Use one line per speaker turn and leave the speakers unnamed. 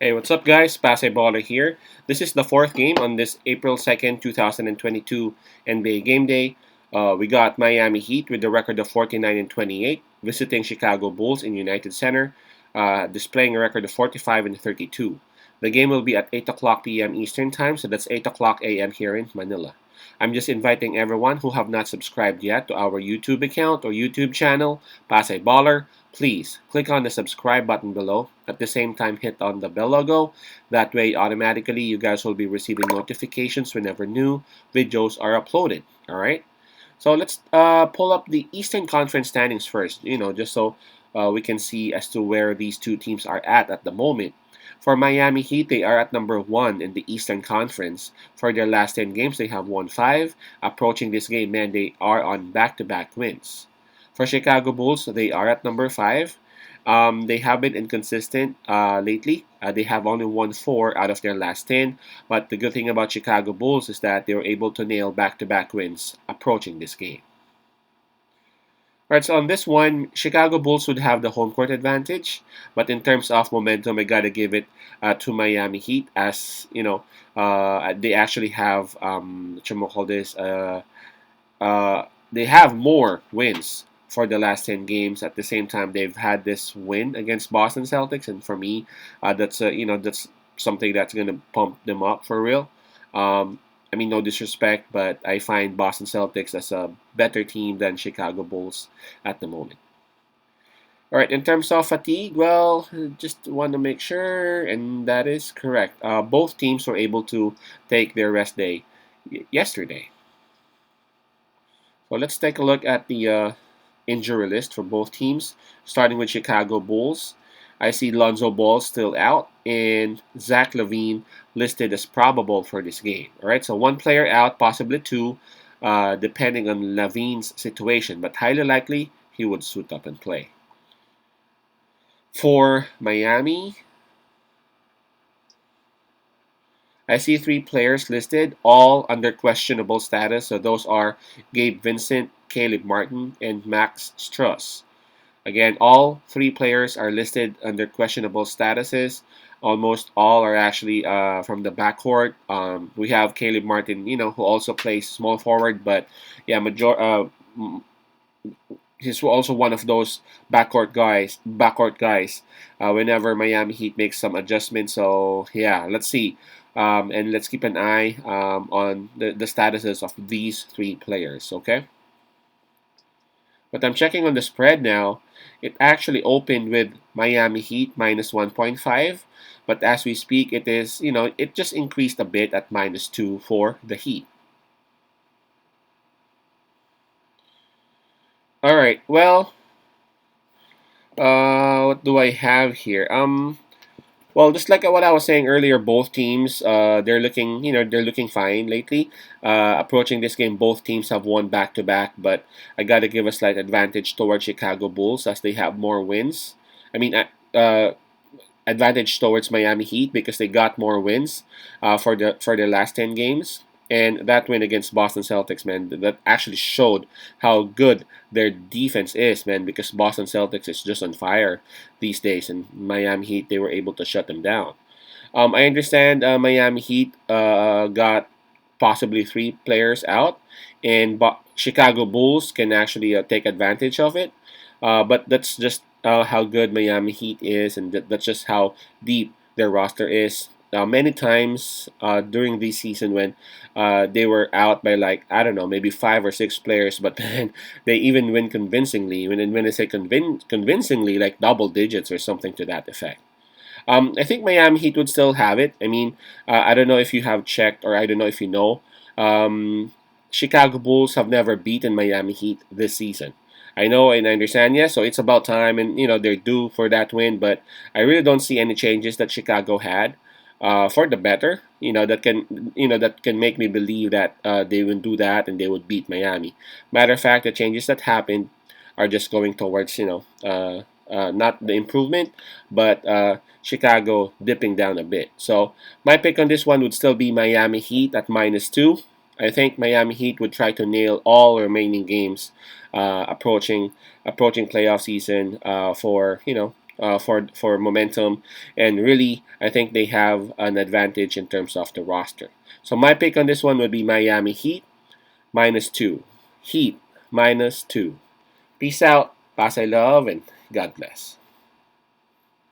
Hey, what's up, guys? Pase Baller here. This is the fourth game on this April 2nd, 2022 NBA Game Day. We got Miami Heat with the record of 49 and 28, visiting Chicago Bulls in United Center, displaying a record of 45 and 32. The game will be at 8 o'clock p.m. Eastern Time, so that's 8 o'clock a.m. here in Manila. I'm just inviting everyone who have not subscribed yet to our YouTube account or YouTube channel, Pase Baller. Please click on the subscribe button below. At the same time, hit on the bell logo. That way, automatically, you guys will be receiving notifications whenever new videos are uploaded. All right. So let's pull up the Eastern Conference standings first. Just so we can see as to where these two teams are at the moment. For Miami Heat, they are at number one in the Eastern Conference. For their last 10 games, they have won 5. Approaching this game, man, they are on back-to-back wins. For Chicago Bulls, they are at number 5. They have been inconsistent lately. They have only won 4 out of their last 10. But the good thing about Chicago Bulls is that they were able to nail back-to-back wins approaching this game. Alright, so on this one, Chicago Bulls would have the home court advantage, but in terms of momentum, I gotta give it to Miami Heat, as they actually have what you call this they have more wins for the last 10 games. At the same time, they've had this win against Boston Celtics, and for me, that's something that's gonna pump them up for real. No disrespect, but I find Boston Celtics as a better team than Chicago Bulls at the moment. All right, in terms of fatigue, well, just want to make sure, and that is correct. Both teams were able to take their rest day yesterday. So let's take a look at the injury list for both teams, starting with Chicago Bulls. I see Lonzo Ball still out and Zach LaVine listed as probable for this game. All right, so one player out, possibly two, depending on LaVine's situation, but highly likely he would suit up and play. For Miami, I see 3 players listed, all under questionable status. So those are Gabe Vincent, Caleb Martin, and Max Struss. Again, all 3 players are listed under questionable statuses. Almost all are actually from the backcourt. We have Caleb Martin, who also plays small forward, but yeah, he's also one of those backcourt guys. Whenever Miami Heat makes some adjustments, so yeah, let's see, and let's keep an eye on the statuses of these 3 players. Okay. But I'm checking on the spread now. It actually opened with Miami Heat minus 1.5. But as we speak, it just increased a bit at minus 2 for the Heat. All right, well, what do I have here? Well, just like what I was saying earlier, both teams, they're looking fine lately. Approaching this game, both teams have won back to back, but I gotta give a slight advantage towards Chicago Bulls as they have more wins. I mean, advantage towards Miami Heat because they got more wins for their last 10 games. And that win against Boston Celtics, man, that actually showed how good their defense is, man, because Boston Celtics is just on fire these days, and Miami Heat, they were able to shut them down. I understand Miami Heat got possibly 3 players out, and Chicago Bulls can actually take advantage of it. But that's just how good Miami Heat is, and that's just how deep their roster is. Many times during this season when they were out by, like, I don't know, maybe 5 or 6 players, but then they even win convincingly. When I say convincingly, like double digits or something to that effect. I think Miami Heat would still have it. I don't know if you have checked, or I don't know if you know. Chicago Bulls have never beaten Miami Heat this season. I know and I understand, yes, so it's about time, and they're due for that win, but I really don't see any changes that Chicago had for the better. That can make me believe that they will do that and they would beat Miami. Matter of fact, the changes that happened are just going towards not the improvement, but Chicago dipping down a bit. So my pick on this one would still be Miami Heat at minus 2. I think Miami Heat would try to nail all remaining games approaching playoff season for for momentum, and really, I think they have an advantage in terms of the roster. So my pick on this one would be Miami Heat -2. Heat -2. Peace out, pass I love, and God bless.